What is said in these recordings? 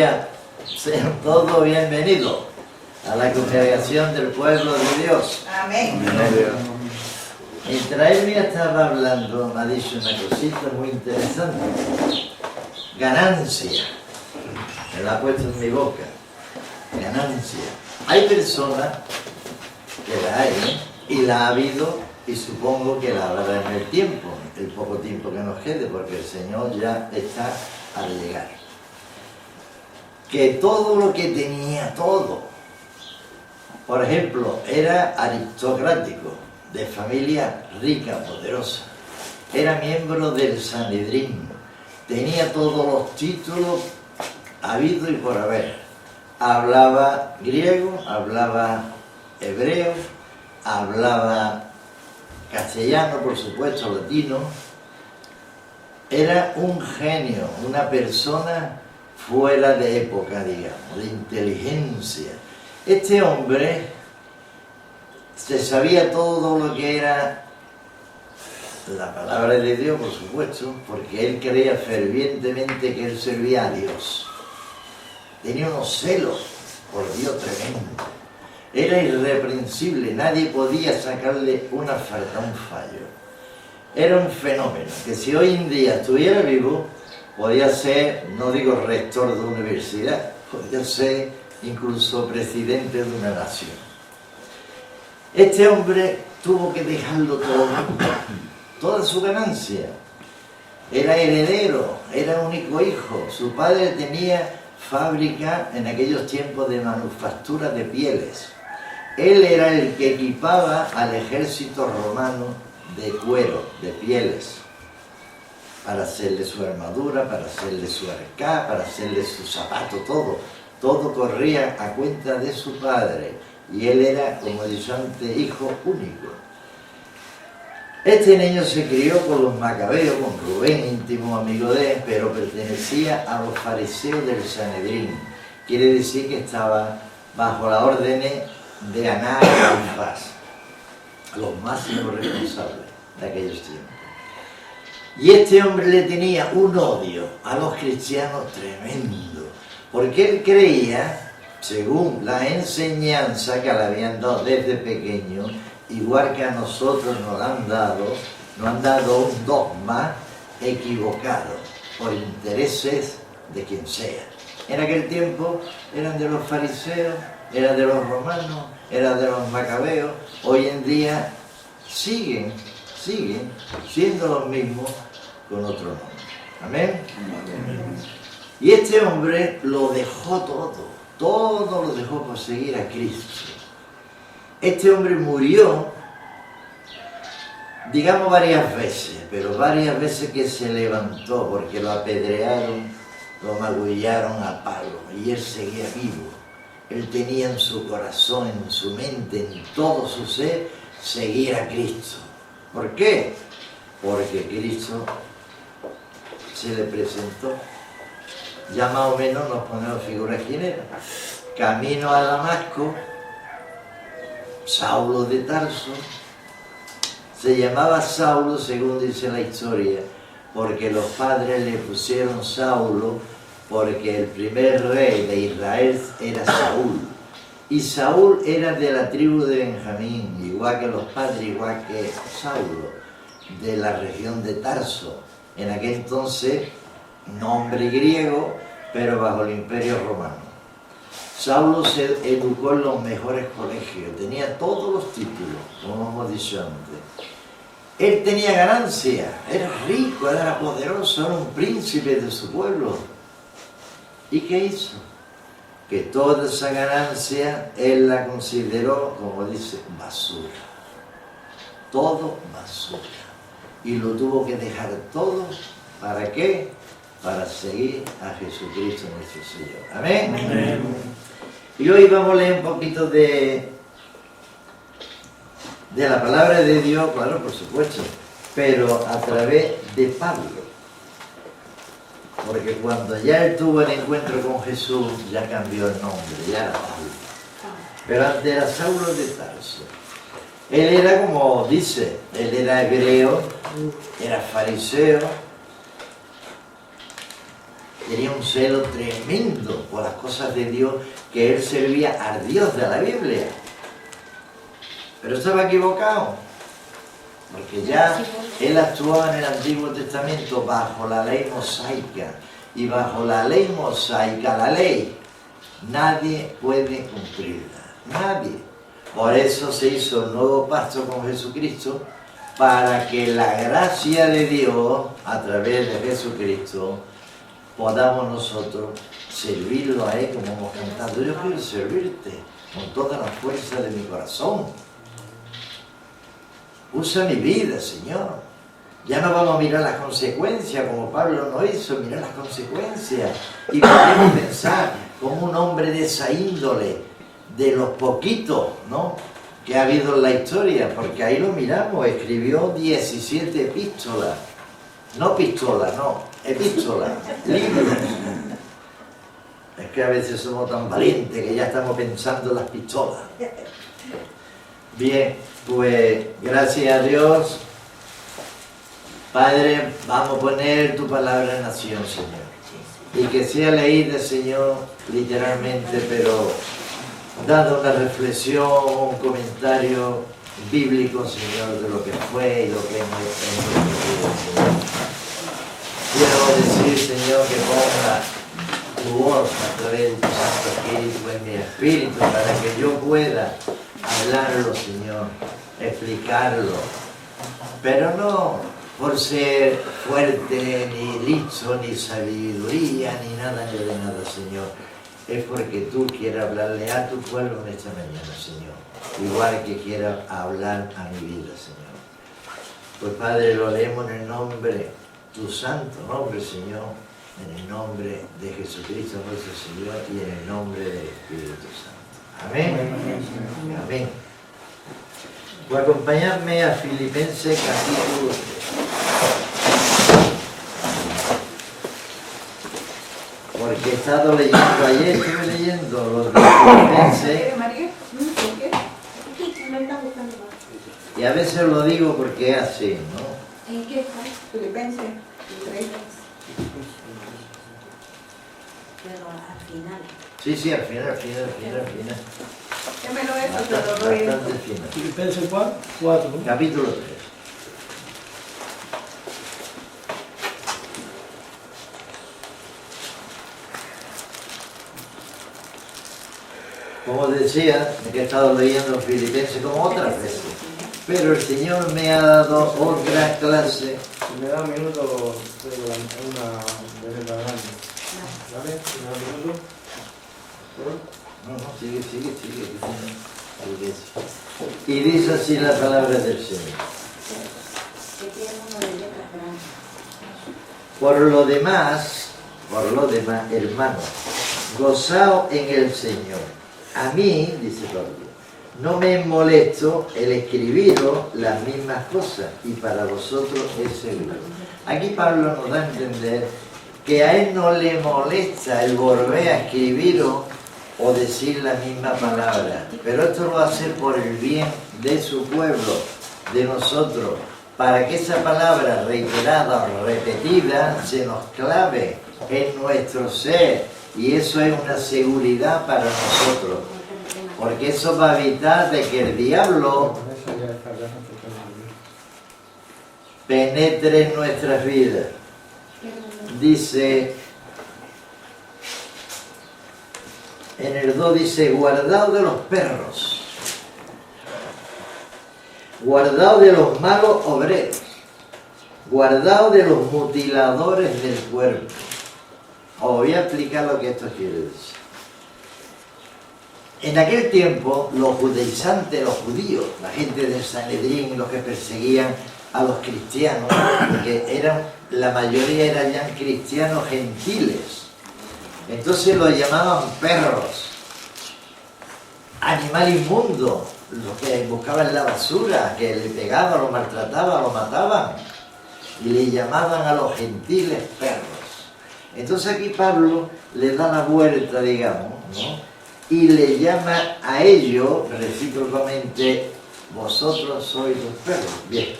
días, sean todos bienvenidos a la congregación del pueblo de Dios. Amén. Mientras él me estaba hablando, me ha dicho una cosita muy interesante. Ganancia. Me la ha puesto en mi boca. Ganancia. Hay personas que la hay, y la ha habido, y supongo que la habrá en el tiempo, el poco tiempo que nos quede, porque el Señor ya está al llegar. Que todo lo que tenía, todo, por ejemplo, era aristocrático, de familia rica, poderosa, era miembro del Sanedrín, tenía todos los títulos habido y por haber, hablaba griego, hablaba hebreo, hablaba castellano, por supuesto, latino, era un genio, una persona fuera de época, digamos, de inteligencia. Este hombre se sabía todo lo que era la palabra de Dios, por supuesto, porque él creía fervientemente que él servía a Dios. Tenía unos celos por Dios tremendo. Era irreprensible, nadie podía sacarle una falta, un fallo. Era un fenómeno, que si hoy en día estuviera vivo, podía ser, no digo rector de universidad, podía ser incluso presidente de una nación. Este hombre tuvo que dejarlo todo, toda su ganancia. Era heredero, era único hijo. Su padre tenía fábrica en aquellos tiempos de manufactura de pieles. Él era el que equipaba al ejército romano de cuero, de pieles, para hacerle su armadura, para hacerle su arcá, para hacerle su zapato, todo. Todo corría a cuenta de su padre. Y él era, como he dicho antes, hijo único. Este niño se crió con los macabeos, con Rubén, íntimo amigo de él, pero pertenecía a los fariseos del Sanedrín. Quiere decir que estaba bajo las órdenes de Anás y Caifás, los máximos responsables de aquellos tiempos. Y este hombre le tenía un odio a los cristianos tremendo, porque él creía, según la enseñanza que le habían dado desde pequeño, igual que a nosotros nos han dado un dogma equivocado por intereses de quien sea. En aquel tiempo eran de los fariseos, eran de los romanos, eran de los macabeos. Hoy en día siguen siendo los mismos con otro nombre. Amén. Y este hombre lo dejó todo lo dejó por seguir a Cristo. Este hombre murió, digamos varias veces, pero varias veces que se levantó porque lo apedrearon, lo magullaron a palo y él seguía vivo. Él tenía en su corazón, en su mente, en todo su ser, seguir a Cristo. ¿Por qué? Porque Cristo se le presentó. Ya más o menos nos ponemos figuras quién era. Camino a Damasco, Saulo de Tarso. Se llamaba Saulo, según dice la historia, porque los padres le pusieron Saulo porque el primer rey de Israel era Saúl. Y Saúl era de la tribu de Benjamín, igual que los padres, igual que Saulo, de la región de Tarso. En aquel entonces, nombre griego, pero bajo el imperio romano. Saulo se educó en los mejores colegios, tenía todos los títulos, como hemos dicho antes. Él tenía ganancia, era rico, era poderoso, era un príncipe de su pueblo. ¿Y qué hizo? Que toda esa ganancia él la consideró, como dice, basura. Todo basura. Y lo tuvo que dejar todo, ¿para qué? Para seguir a Jesucristo nuestro Señor. ¿Amén? Amén. Y hoy vamos a leer un poquito de la palabra de Dios, claro, por supuesto, pero a través de Pablo. Porque cuando ya él tuvo el encuentro con Jesús, ya cambió el nombre, ya era Pablo. Pero antes era Saulo de Tarso. Él era, como dice, él era hebreo, era fariseo, tenía un celo tremendo por las cosas de Dios, que él servía al Dios de la Biblia. Pero estaba equivocado, porque ya él actuaba en el Antiguo Testamento bajo la ley mosaica, y bajo la ley mosaica, la ley, nadie puede cumplirla, nadie. Por eso se hizo un nuevo pacto con Jesucristo, para que la gracia de Dios, a través de Jesucristo, podamos nosotros servirlo a Él, como hemos cantado. Yo quiero servirte con toda la fuerza de mi corazón. Usa mi vida, Señor. Ya no vamos a mirar las consecuencias, como Pablo no hizo, mirar las consecuencias. Y podemos pensar como un hombre de esa índole, de los poquitos, ¿no?, que ha habido en la historia, porque ahí lo miramos, escribió 17 epístolas. No pistolas, no, epístolas, libros. Es que a veces somos tan valientes que ya estamos pensando en las pistolas. Bien, pues gracias a Dios. Padre, vamos a poner tu palabra en acción, Señor. Y que sea leída, Señor, literalmente, pero dando una reflexión, un comentario bíblico, Señor, de lo que fue y lo que hemos vivido, Señor. Quiero decir, Señor, que ponga tu voz a través de tu Santo Espíritu en mi espíritu, para que yo pueda hablarlo, Señor, explicarlo, pero no por ser fuerte, ni listo, ni sabiduría, ni nada, Señor. Es porque tú quieres hablarle a tu pueblo en esta mañana, Señor. Igual que quieras hablar a mi vida, Señor. Pues Padre, lo leemos en el nombre, tu santo nombre, Señor, en el nombre de Jesucristo nuestro Señor y en el nombre del Espíritu Santo. Amén. Amén. Pues acompañadme a Filipenses capítulo 3. Porque he estado leyendo, ayer estuve leyendo los de Filipenses. Y a veces lo digo porque es así, ¿no? ¿En qué está? Filipenses 3. Pero al final. Sí, al final. Démelo eso, te lo doy. Bastante final. Filipenses 4, ¿no? Capítulo 3. Como decía, que he estado leyendo Filipenses como otras veces, pero el Señor me ha dado otra clase. Si me da un minuto, tengo una veneta grande. ¿Vale? Si me da un minuto. No, sigue. Y dice así la palabra del Señor. Por lo demás, hermanos, gozaos en el Señor. A mí, dice Pablo, no me molesto el escribiros las mismas cosas, y para vosotros es seguro. Aquí Pablo nos da a entender que a él no le molesta el volver a escribiros o decir la misma palabra, pero esto lo va a hacer por el bien de su pueblo, de nosotros, para que esa palabra reiterada o repetida se nos clave en nuestro ser, y eso es una seguridad para nosotros, porque eso va a evitar de que el diablo penetre en nuestras vidas. Dice en el 2, dice, guardaos de los perros, guardaos de los malos obreros, guardaos de los mutiladores del cuerpo. Os voy a explicar lo que esto quiere decir. En aquel tiempo, los judaizantes, los judíos, la gente del Sanedrín, los que perseguían a los cristianos, porque la mayoría eran ya cristianos gentiles, entonces los llamaban perros, animal inmundo, los que buscaban la basura, que le pegaban, lo maltrataban, lo mataban, y le llamaban a los gentiles perros. Entonces aquí Pablo le da la vuelta, digamos, ¿no?, y le llama a ellos recíprocamente, vosotros sois los perros. Bien,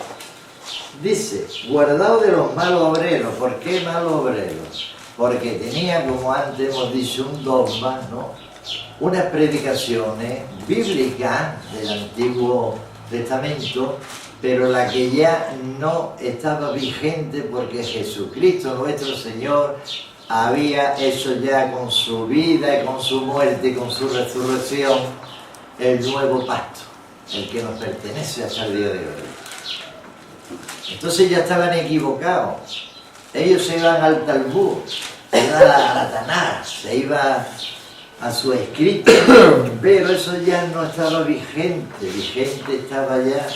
dice, guardaos de los malos obreros. ¿Por qué malos obreros? porque tenía, como antes hemos dicho, un dogma, ¿no? Unas predicaciones bíblicas del Antiguo Testamento, pero la que ya no estaba vigente porque Jesucristo nuestro Señor había hecho ya con su vida y con su muerte y con su resurrección el nuevo pacto, el que nos pertenece hasta el día de hoy. Entonces ya estaban equivocados. Ellos se iban al Talmud, se iban a la Tanakh, se iban a su escrito, pero eso ya no estaba vigente. Vigente estaba ya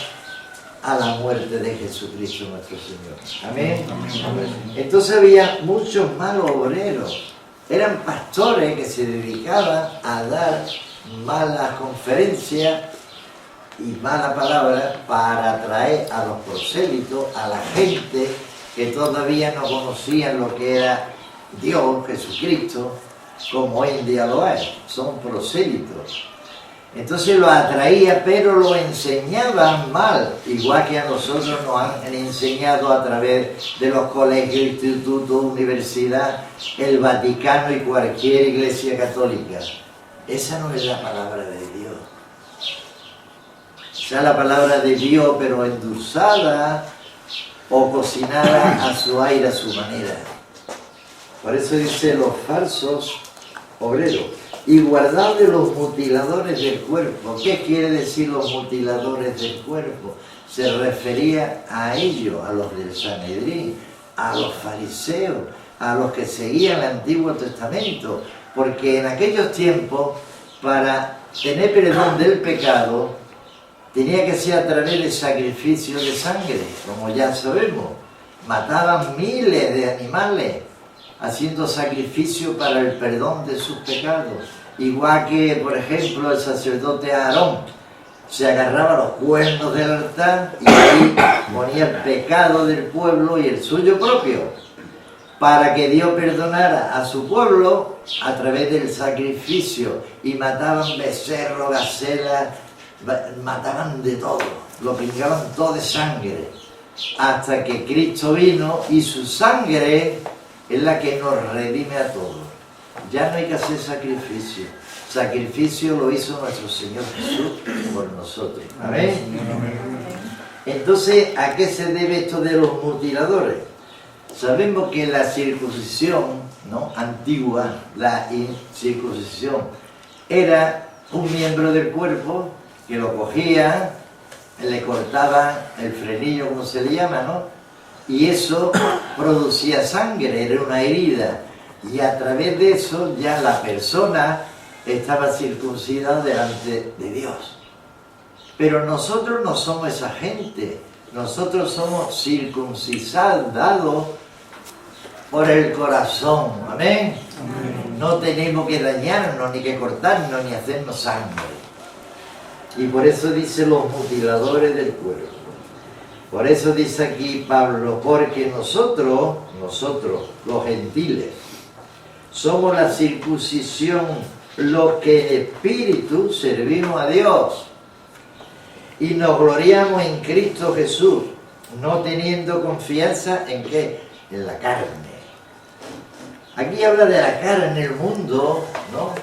a la muerte de Jesucristo nuestro Señor. Amén. Entonces había muchos malos obreros. Eran pastores que se dedicaban a dar malas conferencias y mala palabra para atraer a los prosélitos, a la gente que todavía no conocían lo que era Dios, Jesucristo, como hoy en día lo es. Son prosélitos. Entonces lo atraía, pero lo enseñaban mal, igual que a nosotros nos han enseñado a través de los colegios, institutos, universidad, el Vaticano y cualquier iglesia católica. Esa no es la palabra de Dios. Esa es la palabra de Dios, pero endulzada o cocinada a su aire, a su manera. Por eso dice los falsos obreros. Y guardad de los mutiladores del cuerpo. ¿Qué quiere decir los mutiladores del cuerpo? Se refería a ellos, a los del Sanedrín, a los fariseos, a los que seguían el Antiguo Testamento, porque en aquellos tiempos, para tener perdón del pecado, tenía que ser a través de sacrificios de sangre, como ya sabemos. Mataban miles de animales, haciendo sacrificio para el perdón de sus pecados. Igual que, por ejemplo, el sacerdote Aarón se agarraba los cuernos del altar y ahí ponía el pecado del pueblo y el suyo propio, para que Dios perdonara a su pueblo a través del sacrificio. Y mataban becerros, gacelas, mataban de todo, lo pingaban todo de sangre, hasta que Cristo vino y su sangre es la que nos redime a todos. Ya no hay que hacer sacrificio. Sacrificio lo hizo nuestro Señor Jesús por nosotros. Amén. Entonces, ¿a qué se debe esto de los mutiladores? Sabemos que la circuncisión, ¿no?, antigua, la incircuncisión, era un miembro del cuerpo que lo cogían, le cortaban el frenillo, como se le llama, ¿no? Y eso producía sangre, era una herida. Y a través de eso ya la persona estaba circuncidada delante de Dios. Pero nosotros no somos esa gente. Nosotros somos circuncidados por el corazón. ¿Amén? Amén. No tenemos que dañarnos, ni que cortarnos, ni hacernos sangre. Y por eso dice los mutiladores del cuerpo. Por eso dice aquí Pablo, porque nosotros, los gentiles, somos la circuncisión, los que en espíritu servimos a Dios y nos gloriamos en Cristo Jesús, no teniendo confianza en ¿qué? En la carne. Aquí habla de la carne, el mundo, ¿no?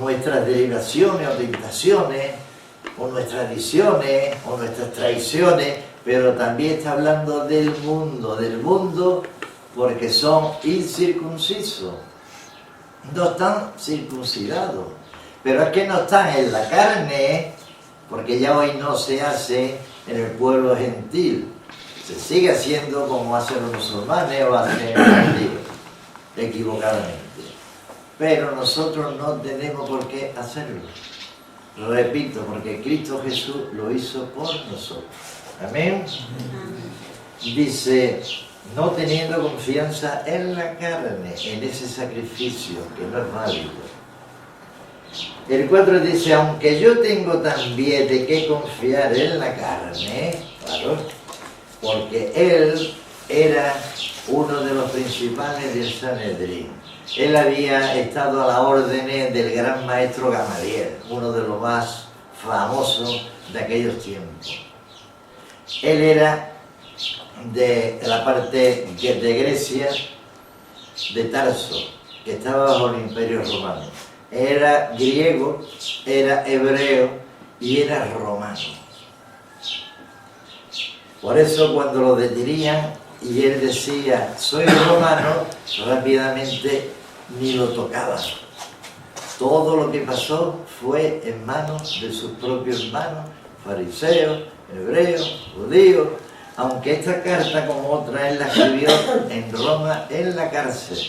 Nuestras derivaciones o tentaciones, o nuestras adicciones, o nuestras traiciones, pero también está hablando del mundo porque son incircuncisos. No están circuncidados, pero es que no están en la carne, porque ya hoy no se hace en el pueblo gentil, se sigue haciendo como hacen los musulmanes o hacen los judíos, equivocadamente, pero nosotros no tenemos por qué hacerlo, repito, porque Cristo Jesús lo hizo por nosotros. Amén. Dice, no teniendo confianza en la carne, en ese sacrificio que no es válido. El 4 dice, aunque yo tengo también de qué confiar en la carne, claro, porque él era uno de los principales del Sanedrín. Él había estado a la orden del gran maestro Gamaliel, uno de los más famosos de aquellos tiempos. Él era de la parte de Grecia, de Tarso, que estaba bajo el Imperio Romano. Era griego, era hebreo y era romano. Por eso cuando lo detenían y él decía, soy romano, rápidamente ni lo tocaban. Todo lo que pasó fue en manos de sus propios hermanos, fariseos, hebreos, judíos, aunque esta carta, como otra, él la escribió en Roma, en la cárcel.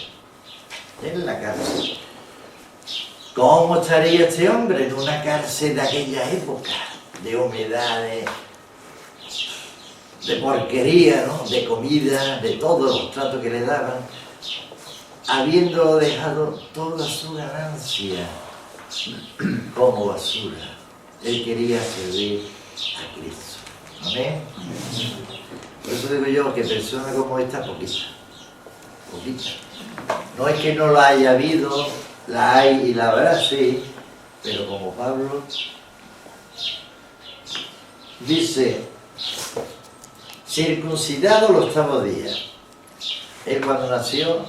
En la cárcel. ¿Cómo estaría este hombre en una cárcel de aquella época? De humedad, de porquería, ¿no? De comida, de todos los tratos que le daban, habiendo dejado toda su ganancia como basura. Él quería servir a Cristo. ¿Amén? Por eso digo yo que personas como esta, poquita. Poquita. No es que no la haya habido, la hay y la habrá, sí, pero como Pablo dice, circuncidado el 8º día. Él cuando nació,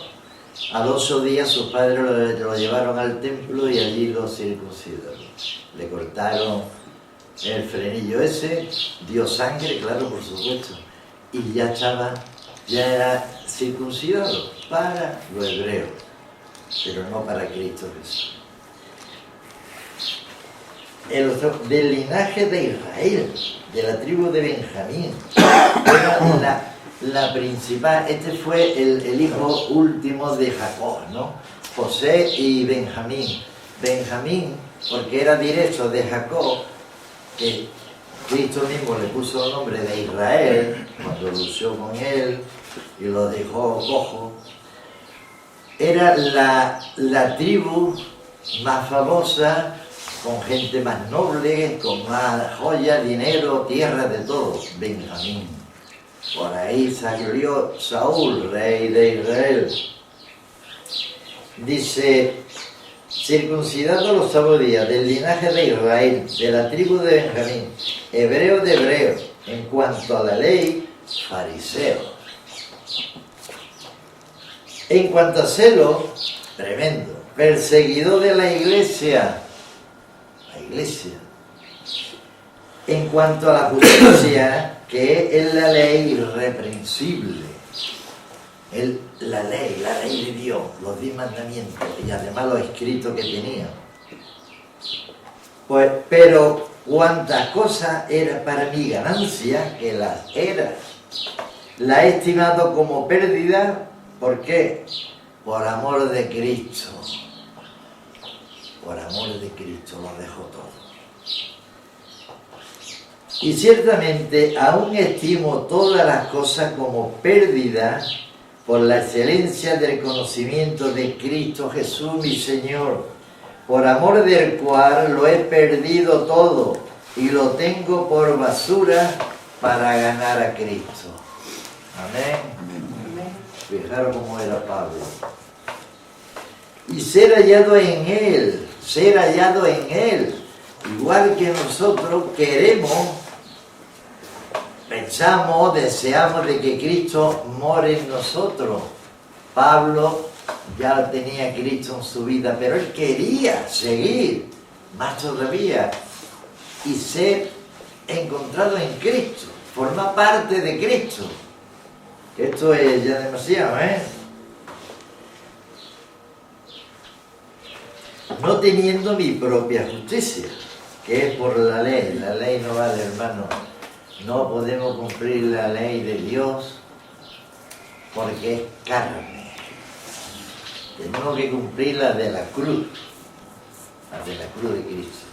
a los 8 días sus padres lo llevaron al templo y allí lo circuncidaron. Le cortaron el frenillo ese, dio sangre, claro, por supuesto, y ya era circuncidado para los hebreos, pero no para Cristo Jesús. Del linaje de Israel, de la tribu de Benjamín, era la principal. Este fue el hijo último de Jacob, ¿no? José y Benjamín. Benjamín, porque era directo de Jacob, que Cristo mismo le puso el nombre de Israel cuando luchó con él y lo dejó cojo. Era la tribu más famosa, con gente más noble, con más joyas, dinero, tierra, de todo. Benjamín. Por ahí salió Saúl, rey de Israel. Dice, circuncidado los 8 días, del linaje de Israel, de la tribu de Benjamín, hebreo de hebreos, en cuanto a la ley, fariseo. En cuanto a celo, tremendo, perseguidor de la iglesia. En cuanto a la justicia, que es la ley irreprensible. La ley de Dios, los 10 mandamientos y además los escritos que tenía. Pues, pero cuantas cosas era para mi ganancia, que las era, la he estimado como pérdida. ¿Por qué? Por amor de Cristo. Por amor de Cristo lo dejo todo. Y ciertamente aún estimo todas las cosas como pérdida por la excelencia del conocimiento de Cristo Jesús mi Señor, por amor del cual lo he perdido todo y lo tengo por basura para ganar a Cristo. Amén. Fijaros cómo era Pablo. Y ser hallado en Él, igual que nosotros queremos, pensamos, deseamos de que Cristo more en nosotros. Pablo ya tenía a Cristo en su vida, pero él quería seguir más todavía y ser encontrado en Cristo, formar parte de Cristo. Esto es ya demasiado, ¿eh? No teniendo mi propia justicia, que es por la ley. La ley no vale, hermano. No podemos cumplir la ley de Dios porque es carne. Tenemos que cumplir la de la cruz de Cristo.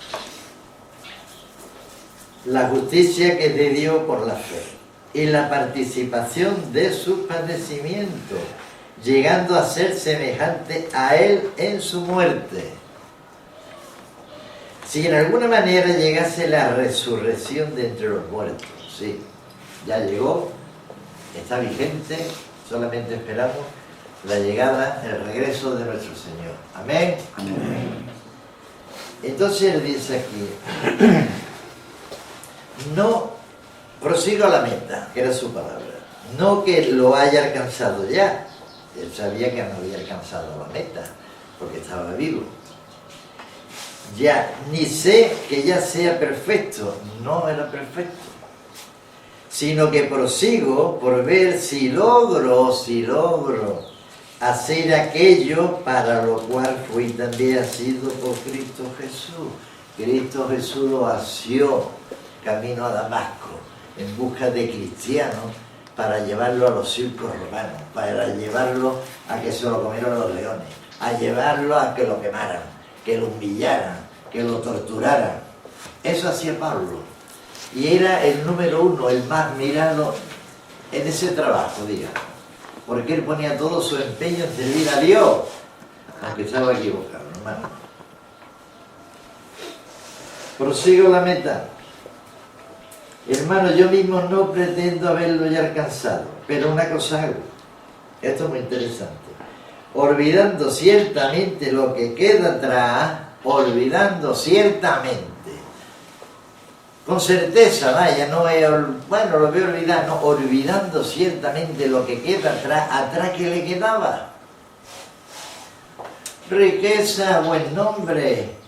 La justicia que es de Dios por la fe y la participación de sus padecimientos, llegando a ser semejante a Él en su muerte. Si en alguna manera llegase la resurrección de entre los muertos, sí, ya llegó, está vigente, solamente esperamos la llegada, el regreso de nuestro Señor. Amén. Amén. Entonces él dice aquí, no prosigo a la meta, que era su palabra, no que lo haya alcanzado ya, Él sabía que no había alcanzado la meta, porque estaba vivo. Ya, ni sé que ya sea perfecto, no era perfecto, sino que prosigo por ver si logro hacer aquello para lo cual fui también asido por Cristo Jesús. Cristo Jesús lo asió camino a Damasco en busca de cristianos para llevarlo a los circos romanos, para llevarlo a que se lo comieran los leones, a llevarlo a que lo quemaran, que lo humillaran, que lo torturaran. Eso hacía Pablo. Y era el número uno, el más mirado en ese trabajo, digamos. Porque él ponía todo su empeño en servir a Dios, aunque estaba equivocado, hermano. Prosigo la meta. Hermano, yo mismo no pretendo haberlo ya alcanzado, pero una cosa hago. Esto es muy interesante. Olvidando ciertamente lo que queda atrás, olvidando ciertamente. Con certeza, vaya, no es, bueno, lo voy a olvidar, no, olvidando ciertamente lo que queda atrás que le quedaba. Riqueza, buen nombre.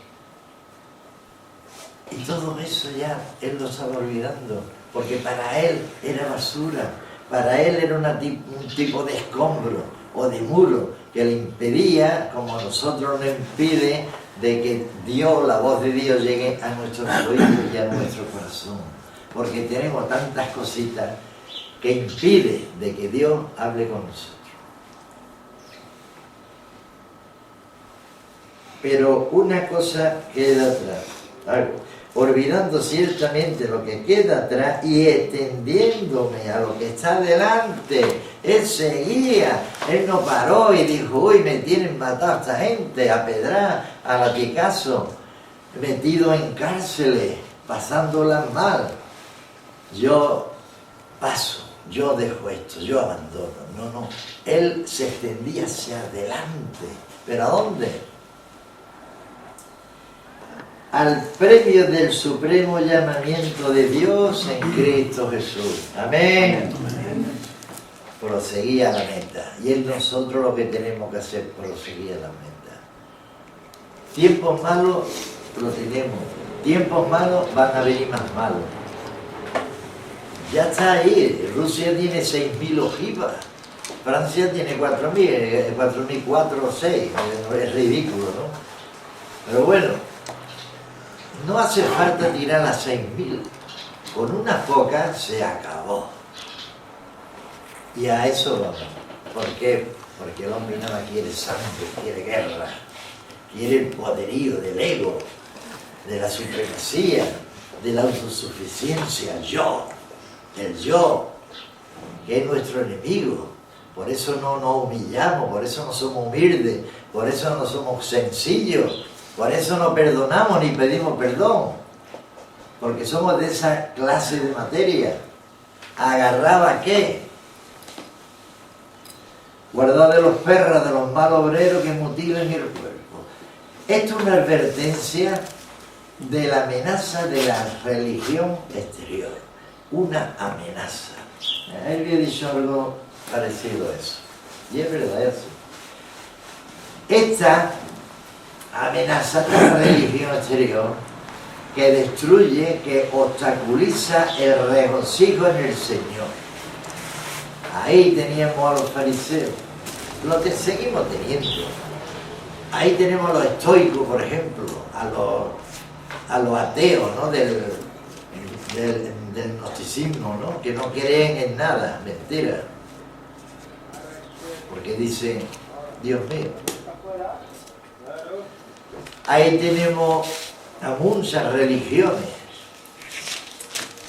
Y todo eso ya él lo estaba olvidando, porque para él era basura, para él era un tipo de escombro o de muro que le impedía, como a nosotros nos impide, de que Dios, la voz de Dios llegue a nuestros oídos y a nuestro corazón, porque tenemos tantas cositas que impide de que Dios hable con nosotros. Pero una cosa queda atrás, olvidando ciertamente lo que queda atrás y extendiéndome a lo que está delante. Él seguía, él no paró y dijo, uy, me tienen matado a esta gente, a pedrar, a latigazo, metido en cárceles, pasándolas mal. Yo paso, yo dejo esto, yo abandono. No, él se extendía hacia adelante. ¿Pero a dónde? Al premio del supremo llamamiento de Dios en Cristo Jesús. Amén. Proseguía la meta. Y es nosotros lo que tenemos que hacer, proseguir la meta. Tiempos malos lo tenemos. Tiempos malos van a venir más malos. Ya está ahí. Rusia tiene 6.000 ojivas. Francia tiene 4.000, 4.004 o 6. Es ridículo, ¿no? Pero bueno. No hace falta tirar a 6.000. Con unas pocas se acabó. Y a eso vamos. ¿Por qué? Porque el hombre nada quiere sangre, quiere guerra. Quiere el poderío del ego, de la supremacía, de la autosuficiencia. El yo, que es nuestro enemigo. Por eso no nos humillamos, por eso no somos humildes, por eso no somos sencillos. Por eso no perdonamos ni pedimos perdón, porque somos de esa clase de materia. ¿Agarrado a qué? Guardad de los perros, de los malos obreros que mutilan el cuerpo. Esto es una advertencia de la amenaza de la religión exterior. Una amenaza. Él había dicho algo parecido a eso. Y es verdad eso. Esta amenaza de la religión exterior que destruye, que obstaculiza el regocijo en el Señor. Ahí teníamos a los fariseos, lo que seguimos teniendo. Ahí tenemos a los estoicos, por ejemplo, a los ateos, ¿no? del gnosticismo, ¿no? Que no creen en nada, mentira. Porque dicen, Dios mío. Ahí tenemos a muchas religiones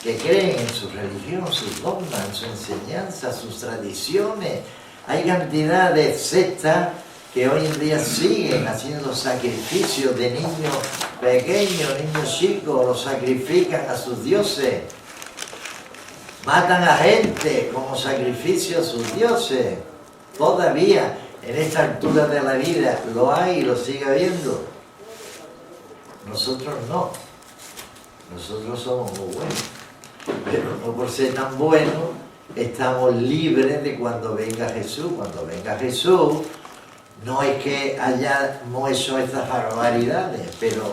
que creen en su religión, sus dogmas, en su enseñanza, sus tradiciones. Hay cantidad de sectas que hoy en día siguen haciendo sacrificios de niños pequeños, niños chicos, los sacrifican a sus dioses. Matan a gente como sacrificio a sus dioses. Todavía, en esta altura de la vida, lo hay y lo sigue habiendo. Nosotros no. Nosotros somos muy buenos. Pero no por ser tan buenos estamos libres de cuando venga Jesús. Cuando venga Jesús, no es que hayamos hecho estas barbaridades, pero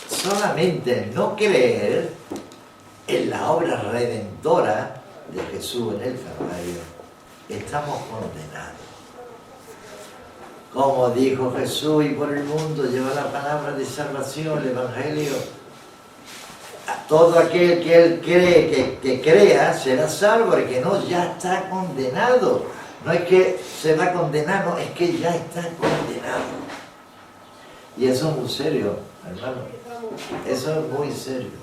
solamente el no creer en la obra redentora de Jesús en el Calvario, estamos condenados. Como dijo Jesús, y por el mundo lleva la palabra de salvación, el Evangelio. A todo aquel que él cree que crea será salvo, el que no ya está condenado. No es que se va a condenar, no, es que ya está condenado. Y eso es muy serio, hermano. Eso es muy serio.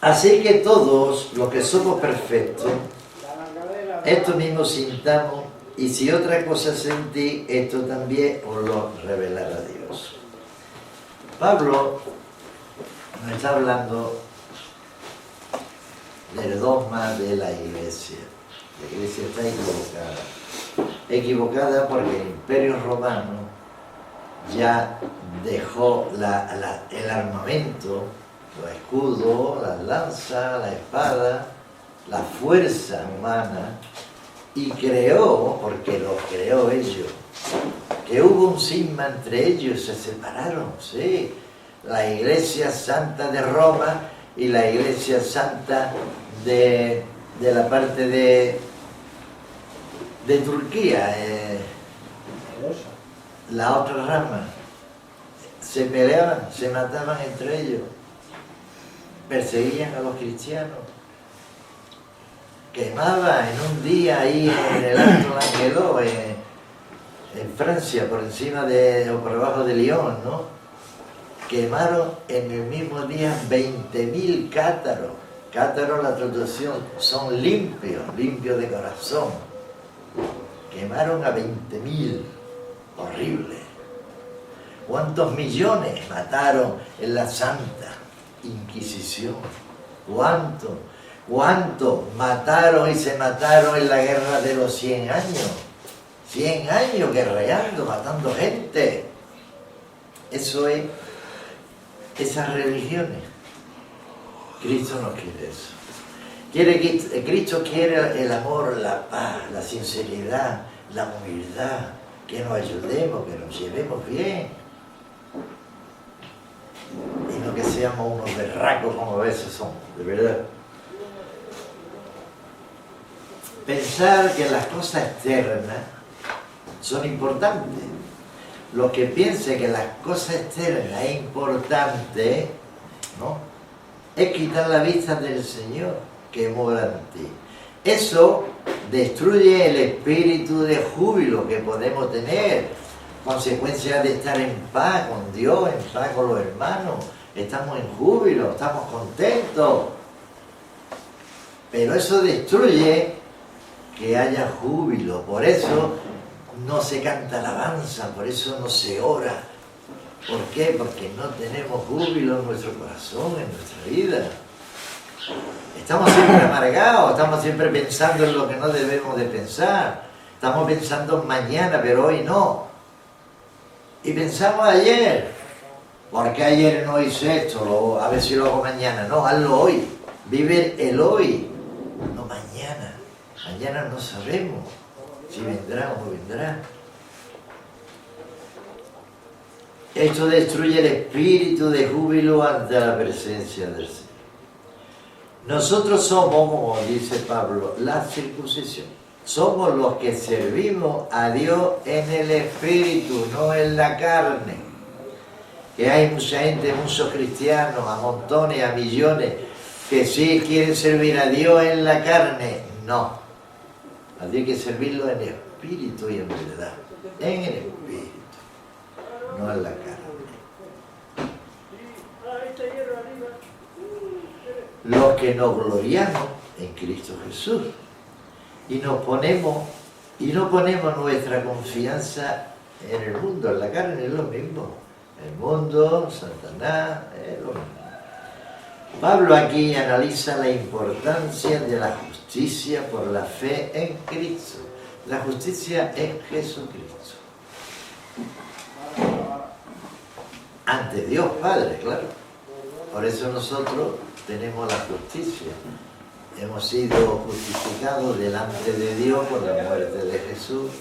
Así que todos los que somos perfectos, esto mismo sintamos, y si otra cosa sentí, esto también os lo revelará Dios. Pablo nos está hablando del dogma de la Iglesia. La Iglesia está equivocada. Equivocada porque el Imperio Romano ya dejó el armamento, los escudos, las lanzas, la espada, la fuerza humana, y creó, porque lo creó ellos, que hubo un cisma entre ellos, se separaron, sí. La Iglesia Santa de Roma y la Iglesia Santa de la parte de Turquía, la otra rama. Se peleaban, se mataban entre ellos, perseguían a los cristianos, quemaban en un día ahí en el Alto Languedoc, en Francia, por encima o por debajo de Lyon, ¿no? Quemaron en el mismo día 20.000 cátaros. Cátaros, la traducción, son limpios de corazón. Quemaron a 20.000. Horrible. ¿Cuántos millones mataron en la Santa Inquisición? ¿Cuánto mataron y se mataron en la guerra de los 100 años? 100 años guerreando, matando gente. Eso es, esas religiones. Cristo no quiere eso. Cristo quiere el amor, la paz, la sinceridad, la humildad, que nos ayudemos, que nos llevemos bien. Y no que seamos unos berracos como a veces somos, de verdad. Pensar que las cosas externas son importantes. Los que piensen que las cosas externas es importante, ¿no?, es quitar la vista del Señor que mora en ti. Eso destruye el espíritu de júbilo que podemos tener, consecuencia de estar en paz con Dios, en paz con los hermanos. Estamos en júbilo, estamos contentos. Pero eso destruye que haya júbilo. Por eso no se canta alabanza, por eso no se ora. ¿Por qué? Porque no tenemos júbilo en nuestro corazón, en nuestra vida. Estamos siempre amargados, estamos siempre pensando en lo que no debemos de pensar. Estamos pensando en mañana, pero hoy no. Y pensamos ayer. ¿Por qué ayer no hice esto? A ver si lo hago mañana. No, hazlo hoy. Vive el hoy, no mañana. Mañana no sabemos si vendrá o no vendrá. Esto destruye el espíritu de júbilo ante la presencia del Señor. Nosotros somos, como dice Pablo, la circuncisión. Somos los que servimos a Dios en el espíritu, no en la carne. Que hay mucha gente, muchos cristianos, a montones, a millones, que sí quieren servir a Dios en la carne. No. A Dios hay que servirlo en espíritu y en verdad. En el espíritu, no en la carne. Los que nos gloriamos en Cristo Jesús y no ponemos nuestra confianza en el mundo, en la carne, es lo mismo. El mundo, Satanás, es lo mismo. Pablo aquí analiza la importancia de la justicia por la fe en Cristo. La justicia es Jesucristo. Ante Dios Padre, claro. Por eso nosotros tenemos la justicia. Hemos sido justificados delante de Dios por la muerte de Jesús.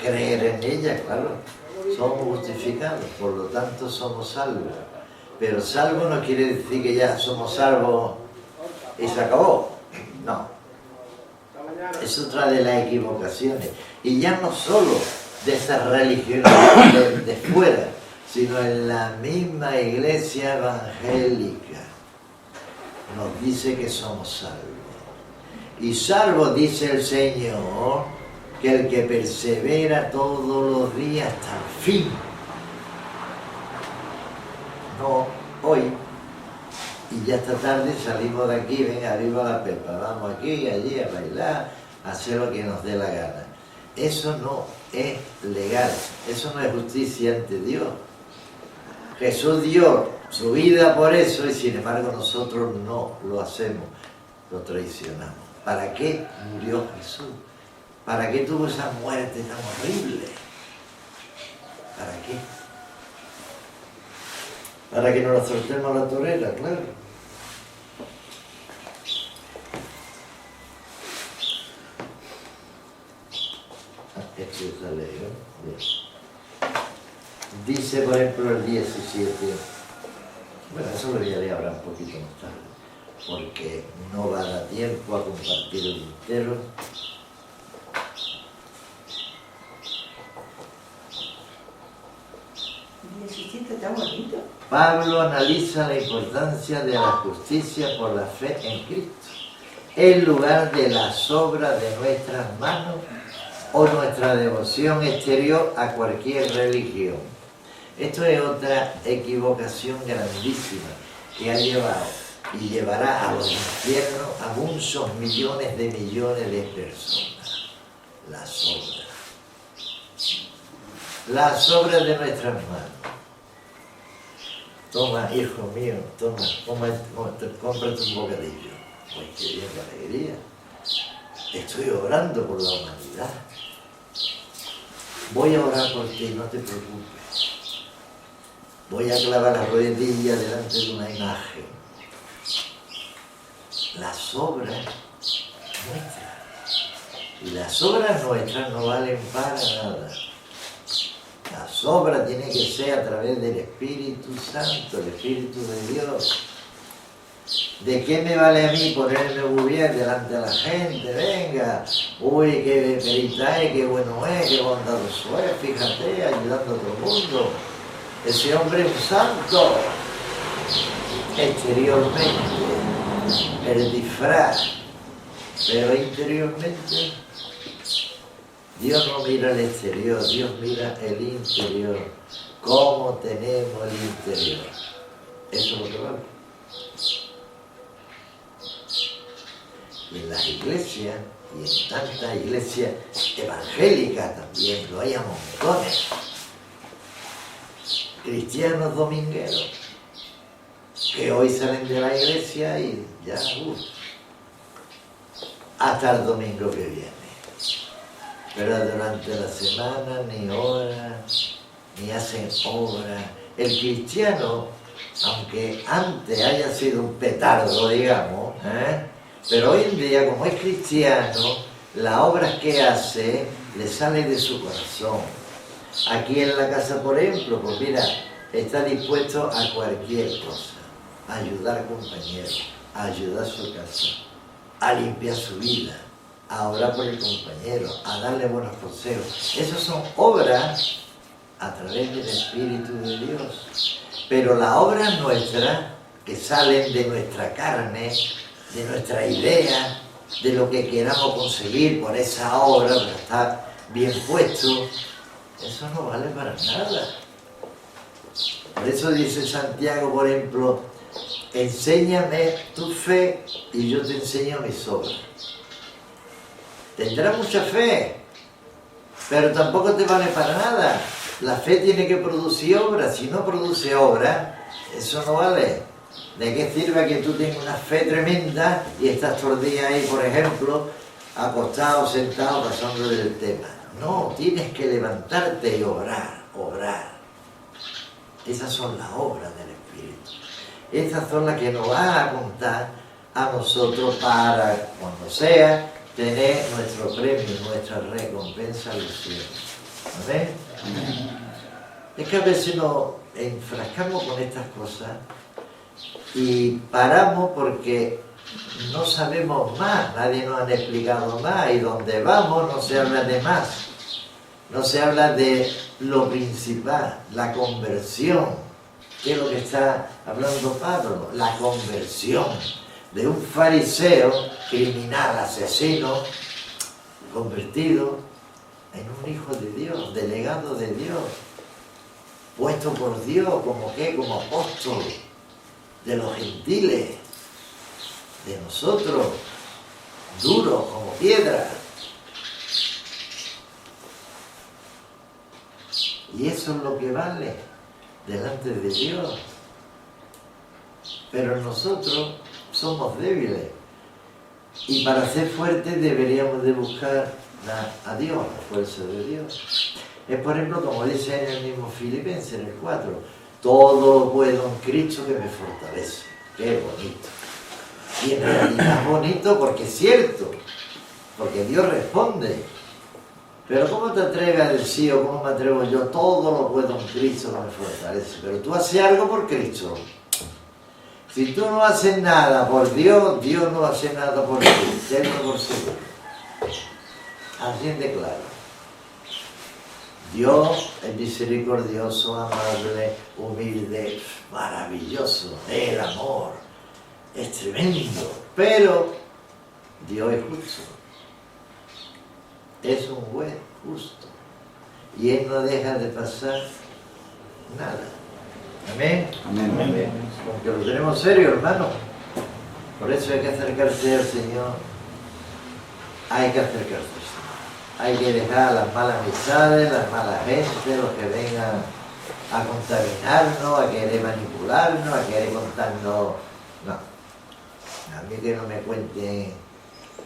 Creer en ella, claro. Somos justificados, por lo tanto somos salvos. Pero salvo no quiere decir que ya somos salvos y se acabó. No. Es otra de las equivocaciones. Y ya no solo de esas religiones de fuera, sino en la misma iglesia evangélica. Nos dice que somos salvos. Y salvo, dice el Señor, que el que persevera todos los días hasta el fin. No hoy. Y ya esta tarde salimos de aquí, venga, arriba la pepa, vamos aquí, allí a bailar, a hacer lo que nos dé la gana. Eso no es legal, eso no es justicia ante Dios. Jesús dio su vida por eso y sin embargo nosotros no lo hacemos, lo traicionamos. ¿Para qué murió Jesús? ¿Para qué tuvo esa muerte tan horrible? ¿Para qué? Para que no nos soltemos la torera, claro. Esto está leído. Dice, por ejemplo, el 17. Bueno, eso lo voy a leer ahora un poquito más tarde, porque no va a dar tiempo a compartir el entero. Está bonito. Pablo analiza la importancia de la justicia por la fe en Cristo, en lugar de las obras de nuestras manos o nuestra devoción exterior a cualquier religión. Esto es otra equivocación grandísima que ha llevado y llevará a los infiernos a muchos millones de personas. Las obras de nuestras manos. Toma, hijo mío, toma, cómprate un bocadillo. Pues qué bien, qué alegría. Estoy orando por la humanidad. Voy a orar por ti, no te preocupes. Voy a clavar las rodillas delante de una imagen. Las obras nuestras. Y las obras nuestras no valen para nada. Las obras tienen que ser a través del Espíritu Santo, el Espíritu de Dios. ¿De qué me vale a mí ponerme muy bien delante de la gente? Venga, uy, qué perita es, qué bueno es, qué bondadoso es, fíjate, ayudando a todo el mundo. Ese hombre es un santo. Exteriormente, el disfraz, pero interiormente, Dios no mira el exterior, Dios mira el interior. ¿Cómo tenemos el interior? Eso es lo que vale. Y en las iglesias, y en tantas iglesias evangélicas también, lo hay a montones. Cristianos domingueros, que hoy salen de la iglesia y ya, hasta el domingo que viene. Pero durante la semana ni oran, ni hacen obra. El cristiano, aunque antes haya sido un petardo, digamos, pero hoy en día, como es cristiano, las obras que hace le salen de su corazón. Aquí en la casa, por ejemplo, pues mira, está dispuesto a cualquier cosa, a ayudar a compañeros, a ayudar a su casa, a limpiar su vida, a orar por el compañero, a darle buenos consejos. Esas son obras a través del Espíritu de Dios. Pero las obras nuestras, que salen de nuestra carne, de nuestra idea, de lo que queramos conseguir por esa obra, para estar bien puesto, eso no vale para nada. Por eso dice Santiago, por ejemplo, enséñame tu fe y yo te enseño mis obras. Tendrás mucha fe, pero tampoco te vale para nada. La fe tiene que producir obra. Si no produce obra, eso no vale. ¿De qué sirve que tú tengas una fe tremenda y estás todo el día ahí, por ejemplo, acostado, sentado, pasando del tema? No, tienes que levantarte y obrar. Esas son las obras del Espíritu. Estas son las que nos van a contar a nosotros para, cuando sea, tener nuestro premio, nuestra recompensa en los cielos. ¿Amén? Es que a veces nos enfrascamos con estas cosas y paramos porque no sabemos más, nadie nos ha explicado más, y donde vamos no se habla de más, no se habla de lo principal, la conversión, que es lo que está hablando Pablo, la conversión de un fariseo, criminal, asesino, convertido en un hijo de Dios, delegado de Dios, puesto por Dios como apóstol de los gentiles, de nosotros, duros como piedra. Y eso es lo que vale delante de Dios. Pero nosotros somos débiles. Y para ser fuertes deberíamos de buscar a Dios, la fuerza de Dios. Es por ejemplo como dice en el mismo Filipenses, en el 4, todo lo puedo en Cristo que me fortalece. Qué bonito. Y en realidad es bonito porque es cierto, porque Dios responde. Pero ¿cómo te atreves a decir, o cómo me atrevo yo, todo lo puedo en Cristo que me fortalece? Pero tú haces algo por Cristo. Si tú no haces nada por Dios, Dios no hace nada por ti, tenlo por seguro. Así de claro. Dios es misericordioso, amable, humilde, maravilloso, el amor es tremendo, pero Dios es justo, es un juez justo, y Él no deja de pasar nada. Amén. Amén. Amén. Porque lo tenemos serio, hermano. Por eso hay que acercarse al Señor. Hay que acercarse al Señor. Hay que dejar las malas amistades, las malas gente, los que vengan a contaminarnos, a querer manipularnos, a querer contarnos. No. A mí que no me cuenten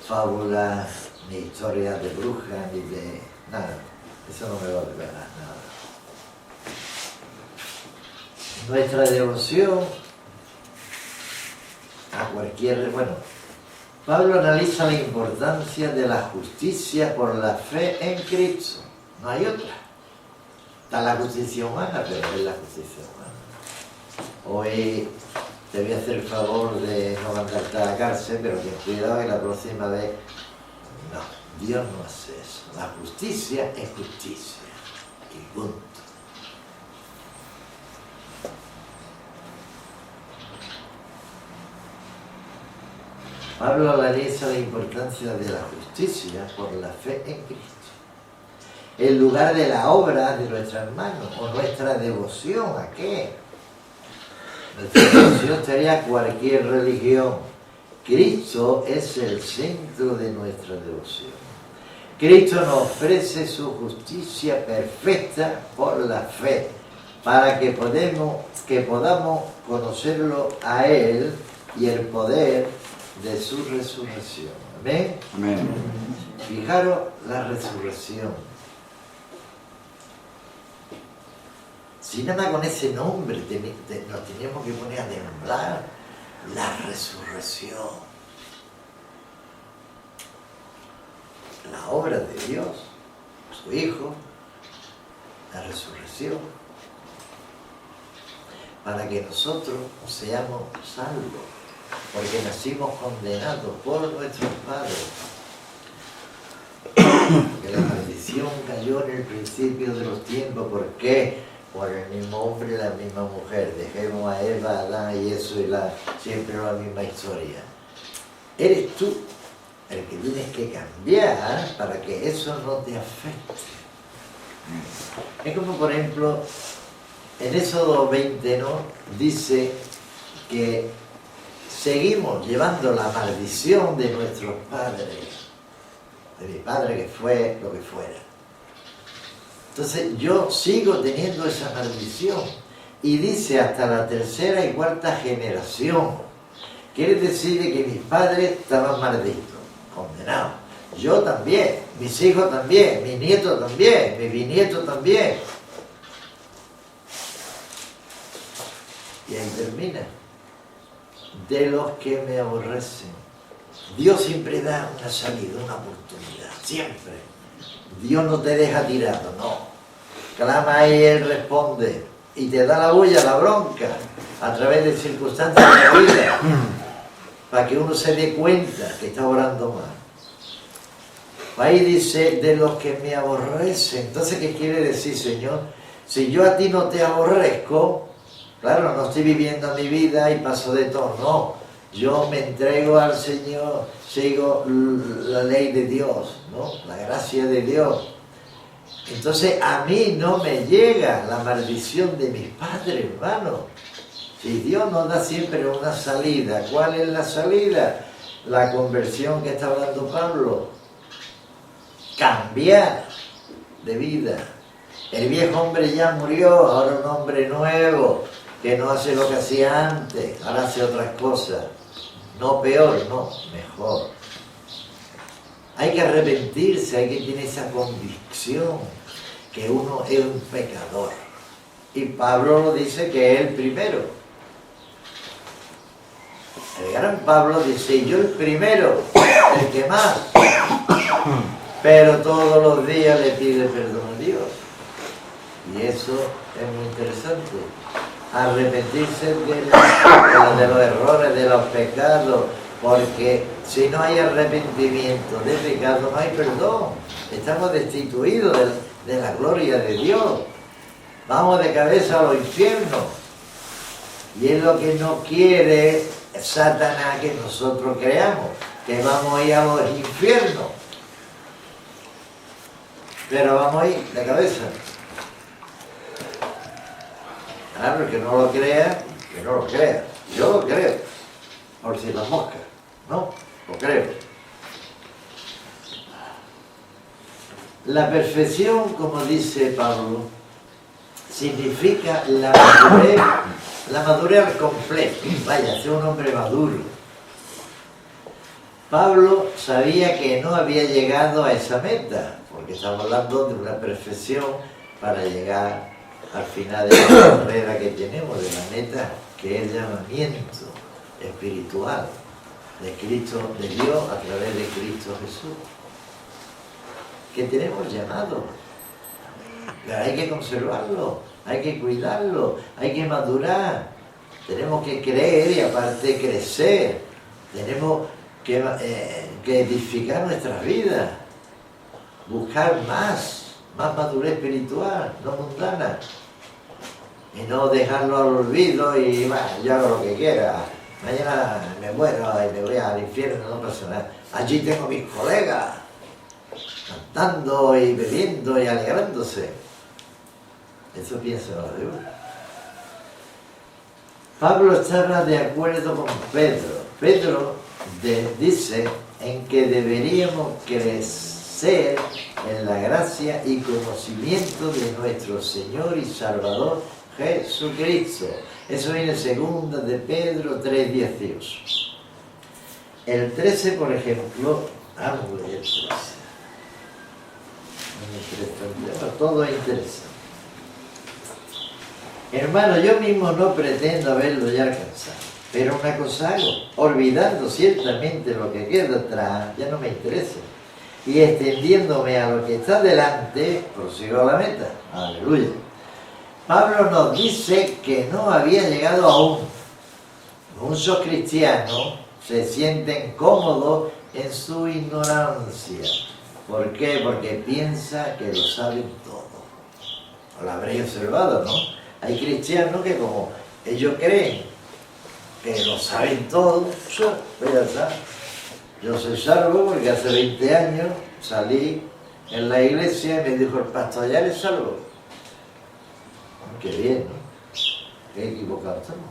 fábulas, ni historias de brujas, ni de nada. Eso no me va a regalar nada. Nuestra devoción a cualquier... Bueno, Pablo analiza la importancia de la justicia por la fe en Cristo. No hay otra. Está la justicia humana, pero es la justicia humana. Hoy te voy a hacer el favor de no mandarte a la cárcel, pero ten cuidado que la próxima vez... No, Dios no hace eso. La justicia es justicia. Y punto. Pablo analiza la importancia de la justicia por la fe en Cristo, en lugar de la obra de nuestras manos o nuestra devoción. ¿A qué? Nuestra devoción sería cualquier religión. Cristo es el centro de nuestra devoción. Cristo nos ofrece su justicia perfecta por la fe, para que podamos conocerlo a Él y el poder de su resurrección. Amén. Amén. Fijaros la resurrección. Si nada con ese nombre nos teníamos que poner a temblar. La resurrección. La obra de Dios, su Hijo, la resurrección, para que nosotros seamos salvos. Porque nacimos condenados por nuestros padres. Porque la maldición cayó en el principio de los tiempos. ¿Por qué? Por el mismo hombre y la misma mujer. Dejemos a Eva, a Adán y eso, siempre la misma historia. Eres tú el que tienes que cambiar para que eso no te afecte. Es como, por ejemplo, en Éxodo 20, ¿no? Dice que seguimos llevando la maldición de nuestros padres, de mi padre que fue lo que fuera. Entonces yo sigo teniendo esa maldición. Y dice hasta la tercera y cuarta generación. Quiere decir que mis padres estaban malditos, condenados. Yo también, mis hijos también, mis nietos también, mis bisnietos también. Y ahí termina. de los que me aborrecen. Dios siempre da una salida, una oportunidad, siempre. Dios no te deja tirado, no. Clama y Él responde. Y te da la bulla, la bronca, a través de circunstancias de la vida, para que uno se dé cuenta que está orando mal. Ahí dice, de los que me aborrecen. Entonces, ¿qué quiere decir, Señor? Si yo a ti no te aborrezco, claro, no estoy viviendo mi vida y paso de todo, no. Yo me entrego al Señor, sigo la ley de Dios, ¿no? La gracia de Dios. Entonces a mí no me llega la maldición de mis padres, hermano. Si Dios nos da siempre una salida, ¿cuál es la salida? La conversión que está hablando Pablo. Cambiar de vida. El viejo hombre ya murió, ahora un hombre nuevo, que no hace lo que hacía antes, ahora hace otras cosas. No peor, no, mejor. Hay que arrepentirse, hay que tener esa convicción que uno es un pecador. Y Pablo lo dice que es el primero. El gran Pablo dice, yo el primero, el que más. Pero todos los días le pide perdón a Dios. Y eso es muy interesante. Arrepentirse de los errores, de los pecados, porque si no hay arrepentimiento de pecado, no hay perdón. Estamos destituidos de la gloria de Dios. Vamos de cabeza a los infiernos. Y es lo que no quiere Satanás que nosotros creamos, que vamos a ir a los infiernos. Pero vamos a ir de cabeza. Claro, el que no lo crea, que no lo crea. Yo lo creo, por si las moscas, ¿no? Lo creo. La perfección, como dice Pablo, significa la madurez al completo. Vaya, ser un hombre maduro. Pablo sabía que no había llegado a esa meta, porque estamos hablando de una perfección para llegar al final de la carrera que tenemos, de la meta que es el llamamiento espiritual de Cristo, de Dios a través de Cristo Jesús. Que tenemos llamado, pero hay que conservarlo, hay que cuidarlo, hay que madurar, tenemos que creer y aparte crecer, tenemos que edificar nuestras vidas, buscar más madurez espiritual, no mundana. Y no dejarlo al olvido y bueno, yo hago lo que quiera. Mañana me muero y me voy al infierno, no pasa nada. Allí tengo mis colegas cantando y bebiendo y alegrándose. Eso piensa la de uno. Pablo estaba de acuerdo con Pedro. Pedro dice en que deberíamos crecer en la gracia y conocimiento de nuestro Señor y Salvador Jesucristo. Eso viene en 2 de Pedro 3:18. El 13, por ejemplo, vamos a leer el 13. Todo es interesante. Hermano, yo mismo no pretendo haberlo ya alcanzado, pero una cosa hago, olvidando ciertamente lo que queda atrás, ya no me interesa, y extendiéndome a lo que está delante, prosigo a la meta. Aleluya. Pablo nos dice que no había llegado aún. Muchos cristianos se sienten cómodos en su ignorancia. ¿Por qué? Porque piensa que lo saben todo. Lo habréis observado, ¿no? Hay cristianos que como ellos creen que lo saben todo, pues ya está. Yo soy salvo porque hace 20 años salí en la iglesia y me dijo el pastor, ya eres salvo. Qué bien, ¿no? Qué equivocados estamos.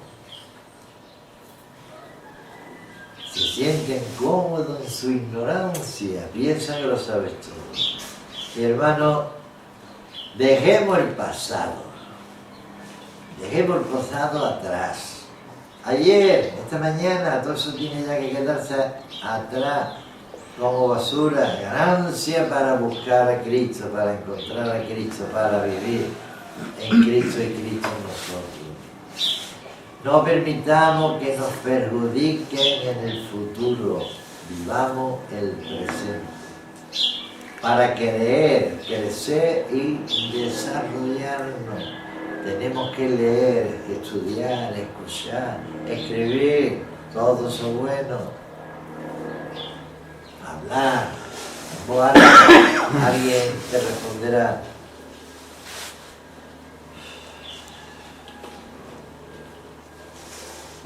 Se sienten cómodos en su ignorancia, piensan que lo sabes todo. Y hermano, dejemos el pasado atrás. Ayer, esta mañana, todo eso tiene ya que quedarse atrás como basura, ganancia para buscar a Cristo, para encontrar a Cristo, para vivir en Cristo y Cristo en nosotros. No permitamos que nos perjudiquen en el futuro. Vivamos el presente. Para creer, crecer y desarrollarnos. Tenemos que leer, estudiar, escuchar, escribir, todo eso bueno. Hablar, en voz alta, alguien te responderá.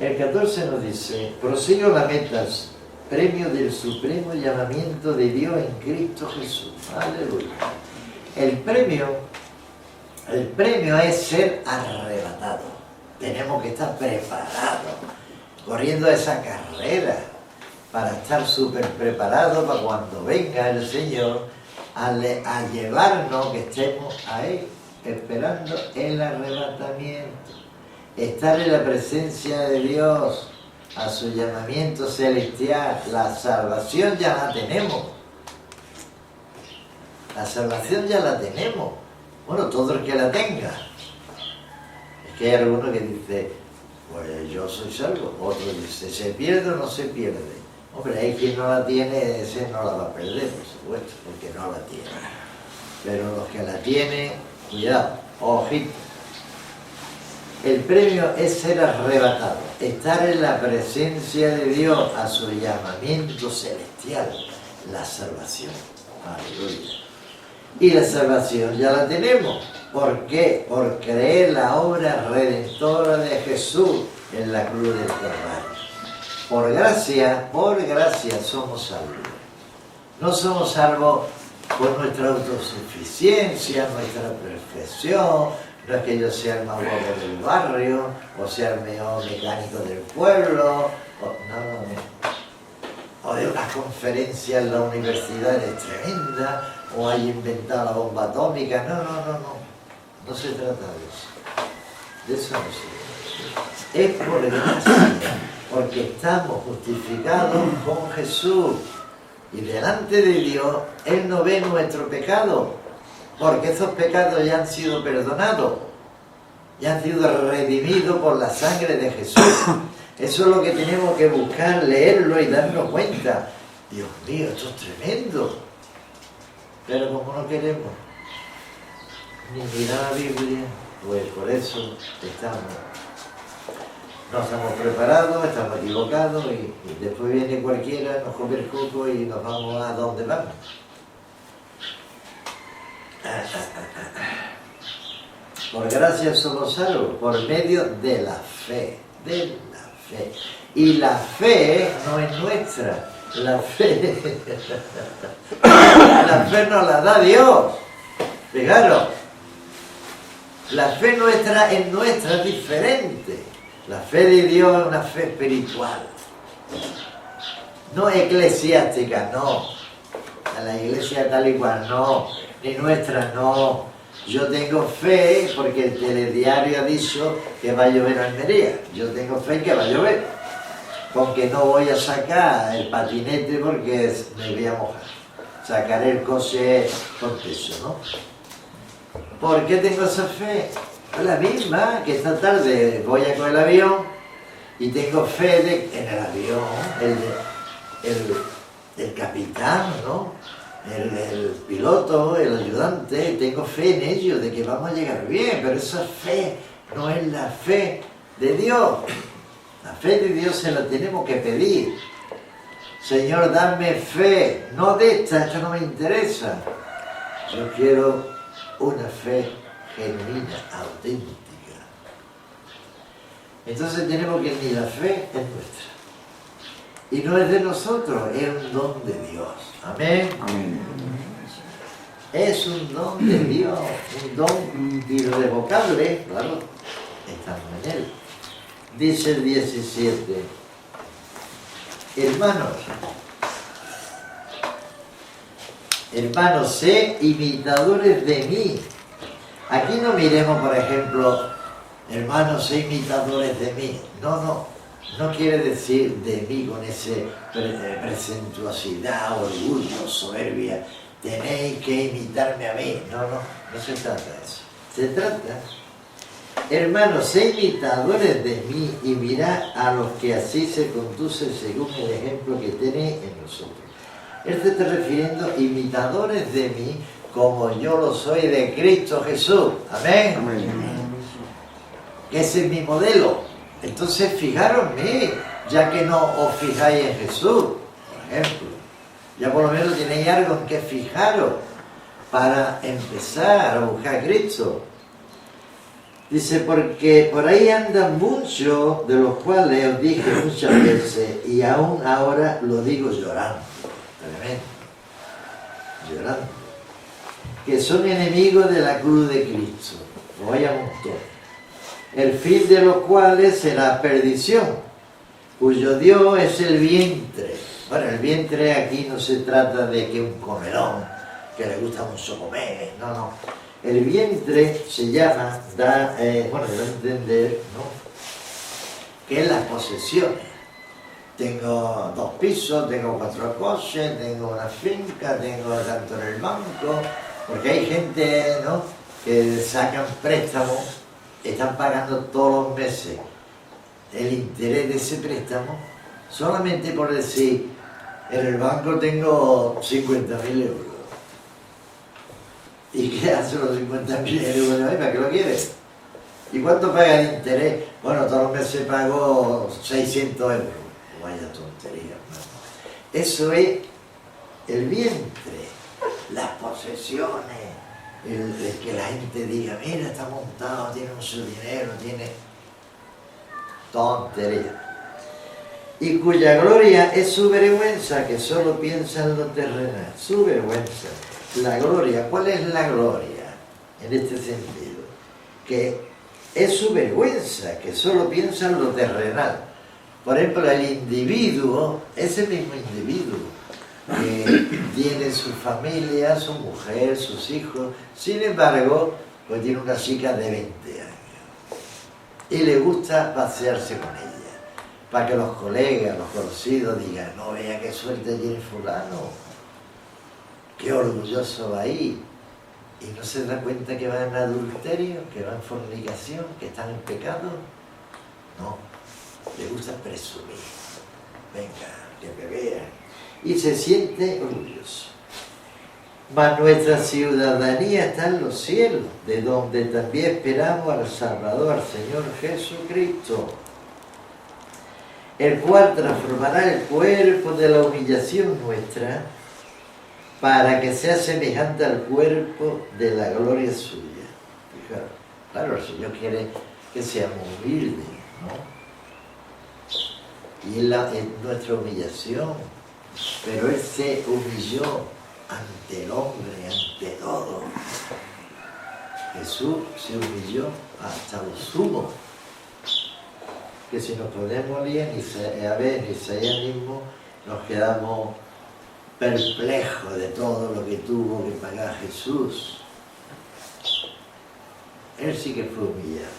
El 14 nos dice, prosigo las metas, premio del supremo llamamiento de Dios en Cristo Jesús. Aleluya. El premio es ser arrebatado. Tenemos que estar preparados, corriendo esa carrera, para estar súper preparados para cuando venga el Señor a llevarnos, que estemos ahí, esperando el arrebatamiento. Estar en la presencia de Dios, a su llamamiento celestial. La salvación ya la tenemos. La salvación ya la tenemos. Bueno, todo el que la tenga. Es que hay alguno que dice, pues yo soy salvo. Otro dice, ¿se pierde o no se pierde? Hombre, hay quien no la tiene, ese no la va a perder, por supuesto, porque no la tiene. Pero los que la tienen, cuidado, ojito. El premio es ser arrebatado, estar en la presencia de Dios, a su llamamiento celestial, la salvación. Aleluya. Y la salvación ya la tenemos. ¿Por qué? Por creer la obra redentora de Jesús en la cruz del Calvario. Por gracia somos salvos. No somos salvos por nuestra autosuficiencia, nuestra perfección. No es que yo sea el más guapo del barrio, o sea el mejor mecánico del pueblo, o de una conferencia en la universidad es tremenda, o haya inventado la bomba atómica. No se trata de eso. De eso no se trata. Es por gracia, porque estamos justificados con Jesús. Y delante de Dios, Él no ve nuestro pecado, porque esos pecados ya han sido perdonados, ya han sido redimidos por la sangre de Jesús. Eso es lo que tenemos que buscar, leerlo y darnos cuenta. Dios mío, esto es tremendo. Pero como no queremos ni mirar la Biblia, pues por eso no estamos preparados, estamos equivocados y después viene cualquiera, nos come el coco y nos vamos a donde vamos. Por gracia somos salvos, por medio de la fe, Y la fe no es nuestra, la fe nos la da Dios. Fijaros, la fe nuestra es diferente. La fe de Dios es una fe espiritual, no eclesiástica, no. A la iglesia tal y cual, no. Ni nuestra, no. Yo tengo fe porque el telediario ha dicho que va a llover en Almería. Yo tengo fe que va a llover. Porque no voy a sacar el patinete porque me voy a mojar. Sacaré el coche con peso, ¿no? ¿Por qué tengo esa fe? La misma que esta tarde voy a coger el avión y tengo fe de que en el avión el capitán, ¿no? El piloto, el ayudante, tengo fe en ellos de que vamos a llegar bien, pero esa fe no es la fe de Dios. La fe de Dios se la tenemos que pedir. Señor, dame fe, no de esta no me interesa. Yo quiero una fe genuina, auténtica. Entonces tenemos que ni la fe es nuestra. Y no es de nosotros, es un don de Dios. Amén. Amén. Es un don de Dios, un don irrevocable, claro, estamos en Él. Dice el 17, hermanos, sé imitadores de mí. Aquí no miremos, por ejemplo, hermanos, sé imitadores de mí. No quiere decir de mí con ese presuntuosidad, orgullo, soberbia. Tenéis que imitarme a mí. No se trata de eso. Se trata Hermanos, sed imitadores de mí y mirad a los que así se conducen según el ejemplo que tenéis en nosotros. Él se está refiriendo imitadores de mí como yo lo soy de Cristo Jesús. Amén. Amén. Ese es mi modelo. Entonces fijaros en mí, ya que no os fijáis en Jesús, por ejemplo. Ya por lo menos tenéis algo en que fijaros para empezar a buscar a Cristo. Dice, porque por ahí andan muchos, de los cuales os dije muchas veces, y aún ahora lo digo llorando, tremendo, llorando, que son enemigos de la cruz de Cristo, lo vaya un montón, el fin de los cuales será perdición, cuyo Dios es el vientre. Bueno, el vientre aquí no se trata de que un comelón, que le gusta mucho comer, no. El vientre se llama, bueno, debo entender, ¿no?, que es las posesiones. Tengo 2 pisos, tengo 4 coches, tengo una finca, tengo tanto en el banco, porque hay gente, ¿no?, que sacan préstamos, están pagando todos los meses el interés de ese préstamo, solamente por decir, en el banco tengo 50.000 euros. ¿Y qué hace los 50.000 euros? ¿Para qué lo quieres? ¿Y cuánto paga de interés? Bueno, todos los meses pago 600 euros. Vaya tontería, ¿no? Eso es el vientre, las posesiones, el que la gente diga, mira, está montado, tiene mucho dinero, tiene tontería. Y cuya gloria es su vergüenza, que solo piensa en lo terrenal. Su vergüenza. La gloria, ¿cuál es la gloria en este sentido? Que es su vergüenza, que solo piensa en lo terrenal. Por ejemplo, el individuo, ese mismo individuo, que tiene su familia, su mujer, sus hijos, sin embargo, pues tiene una chica de 20 años y le gusta pasearse con ella, para que los colegas, los conocidos digan, no, vea qué suerte tiene fulano, qué orgulloso va ahí, y no se da cuenta que va en adulterio, que va en fornicación, que están en pecado. No, le gusta presumir, venga, que me vean, y se siente orgulloso. Mas nuestra ciudadanía está en los cielos, de donde también esperamos al Salvador, al Señor Jesucristo, el cual transformará el cuerpo de la humillación nuestra, para que sea semejante al cuerpo de la gloria suya. Fijaros, claro, el Señor quiere que seamos humildes, ¿no? Y es nuestra humillación, pero Él se humilló ante el hombre, ante todo. Jesús se humilló hasta lo sumo, que si nos podemos leer a ver en Isaías mismo, nos quedamos perplejo de todo lo que tuvo que pagar Jesús. Él sí que fue humillado.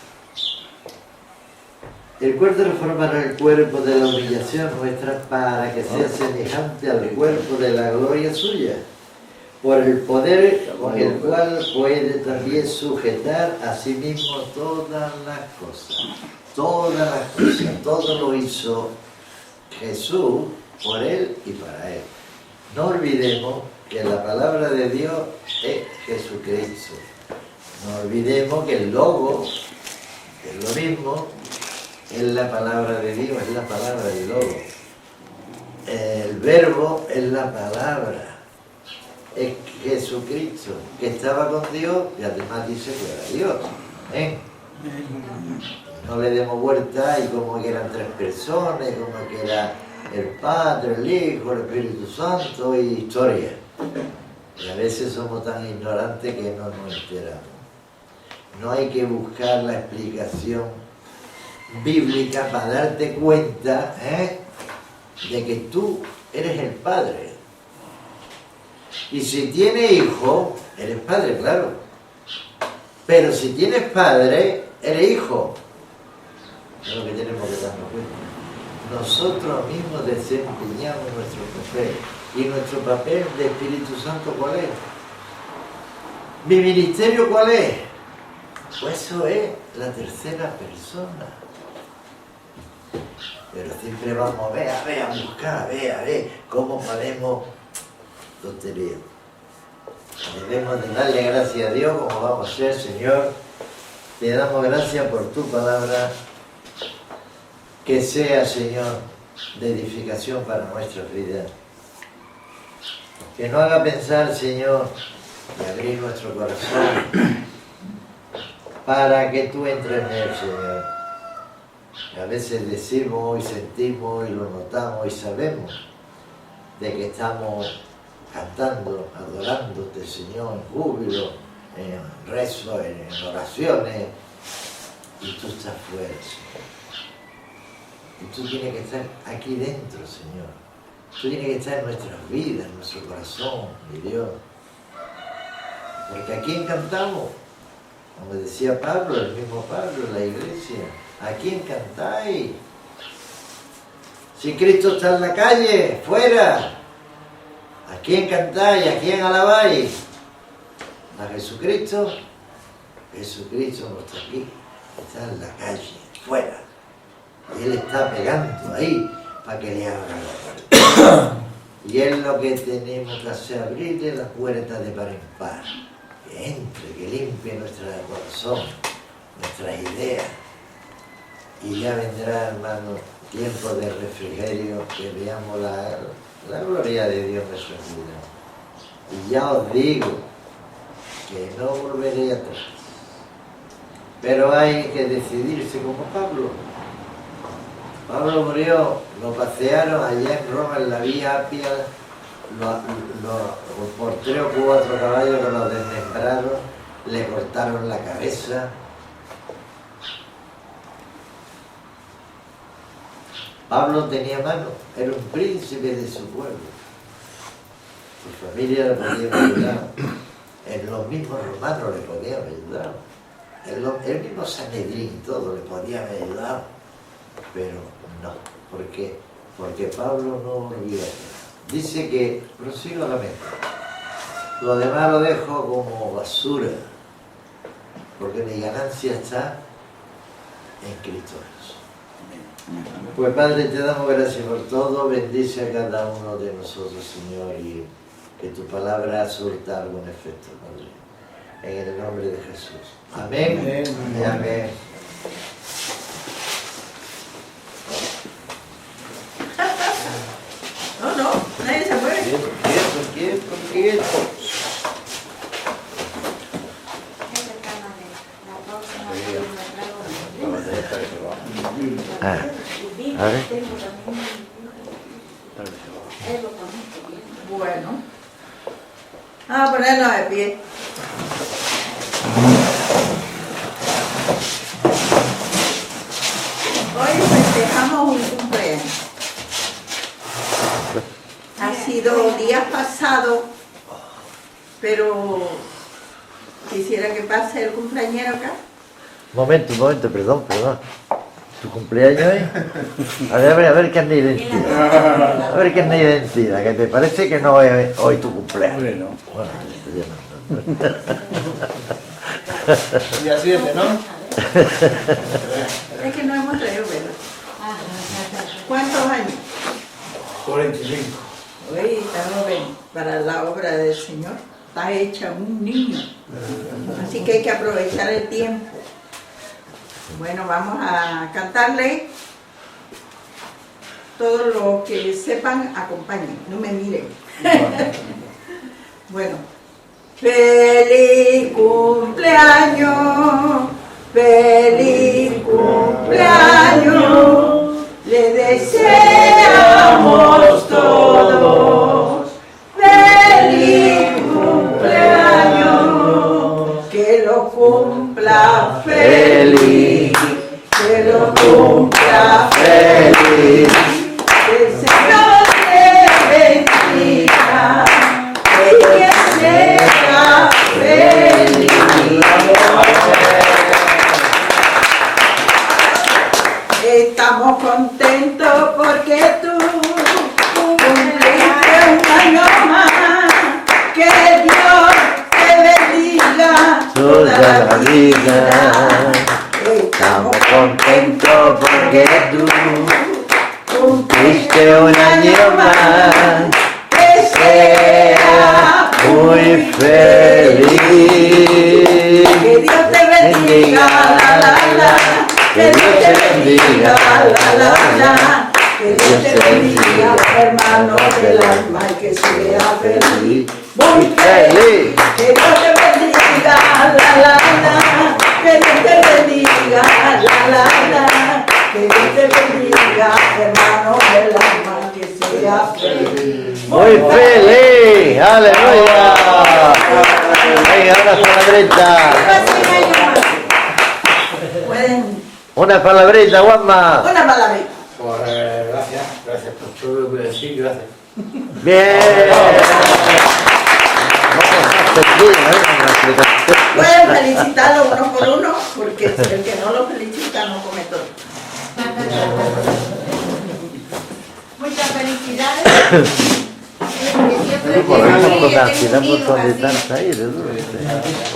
El cual transformará el cuerpo de la humillación nuestra para que sea semejante al cuerpo de la gloria suya, por el poder con el cual puede también sujetar a sí mismo todas las cosas. Todas las cosas, todo lo hizo Jesús por Él y para Él. No olvidemos que la palabra de Dios es Jesucristo. No olvidemos que el logo, que es lo mismo, es la palabra de Dios, es la palabra del logo. El verbo es la palabra, es Jesucristo, que estaba con Dios y además dice que era Dios. No le demos vuelta y como que eran 3 personas, como que era el Padre, el Hijo, el Espíritu Santo y historia. Y a veces somos tan ignorantes que no nos enteramos. No hay que buscar la explicación bíblica para darte cuenta de que tú eres el Padre. Y si tienes hijo, eres padre, claro. Pero si tienes padre, eres hijo. Es lo que tenemos que darnos cuenta. Nosotros mismos desempeñamos nuestro papel. ¿Y nuestro papel de Espíritu Santo cuál es? ¿Mi ministerio cuál es? Pues eso es la tercera persona. Pero siempre vamos a buscar, a ver cómo podemos tonterías. Debemos de darle gracias a Dios como vamos a hacer, Señor. Te damos gracias por tu palabra. Que sea, Señor, de edificación para nuestras vidas. Que nos haga pensar, Señor, y abrir nuestro corazón para que tú entres en él, Señor. A veces decimos y sentimos y lo notamos y sabemos de que estamos cantando, adorándote, Señor, en júbilo, en rezo, en oraciones, y tú estás fuera, Señor. Y tú tienes que estar aquí dentro, Señor. Tú tienes que estar en nuestras vidas, en nuestro corazón, mi Dios. Porque ¿a quién cantamos? Como decía Pablo, el mismo Pablo en la iglesia. ¿A quién cantáis? Si Cristo está en la calle, fuera. ¿A quién cantáis? ¿A quién alabáis? ¿A Jesucristo? Jesucristo no está aquí, está en la calle, fuera. Y Él está pegando ahí para que le abra la puerta. Y es lo que tenemos que hacer, abrirle la puerta de par en par. Que entre, que limpie nuestro corazón, nuestras ideas. Y ya vendrá, hermano, tiempo de refrigerio, que veamos la gloria de Dios en nuestras vidas. Y ya os digo que no volveré atrás. Pero hay que decidirse como Pablo. Pablo murió, lo pasearon allá en Roma, en la Vía Apia, por 3 o 4 caballos que los desmembraron, le cortaron la cabeza. Pablo tenía mano, era un príncipe de su pueblo. Su familia le podía ayudar. En los mismos romanos le podían ayudar. El mismo Sanedrín, todo le podía haber ayudado. Pero no, porque Pablo no volvió a hacer. Dice que prosigo la mente. Lo demás lo dejo como basura, porque mi ganancia está en Cristo Jesús. Pues Padre, te damos gracias por todo, bendice a cada uno de nosotros, Señor, y que tu palabra surta algún efecto, Padre. En el nombre de Jesús. Amén. Amén. Y amén. No, nadie se mueve. Quieto. A ver. Bueno. Vamos a ponernos de pie. Hoy festejamos un cumpleaños. Ha sido días pasados, pero quisiera que pase el cumpleañero acá. Momento, perdón. ¿Tu cumpleaños es? A ver qué es de identidad. A ver qué es de identidad, que te parece que no es hoy tu cumpleaños. Bueno, no. día 7, ¿no? Es que no hemos traído vela. ¿Cuántos años? 45. Hoy está joven para la obra del Señor. Está hecha un niño. Así que hay que aprovechar el tiempo. Bueno, vamos a cantarle. Todos los que sepan, acompañen. No me miren. Bueno. Feliz cumpleaños. Feliz cumpleaños. Le deseamos todos. Feliz cumpleaños. Que lo cumpla feliz. Que lo cumpla feliz. Que el Señor te bendiga. Que sea feliz. Estamos contentos porque tú cumpliste un año más. Que Dios te bendiga Toda la vida. estamos contentos porque tú cumpliste un año más. Que seas muy feliz. Que Dios te bendiga, la la la. Que Dios te bendiga, la la la. Que Dios te bendiga, hermano del alma, y que sea feliz. Muy feliz. Que Dios te bendiga, la la la. Que Dios te bendiga, la la la. Que Dios te bendiga, hermano del alma, que sea feliz. Muy feliz. Aleluya. Venga, una palabrita. Pueden, Una palabrita, Juanma. una palabrita. Pues gracias por todo lo que decís, gracias. Bien. Pueden felicitarlo uno por uno, porque el que no lo felicita no come todo. Muchas felicidades.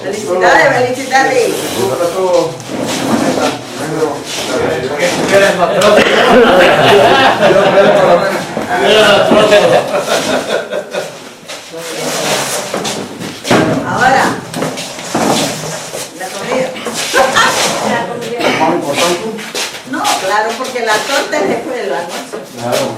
Felicidades, felicidades. Ahora, la comida. No, claro, porque la torta es después del almuerzo. Claro.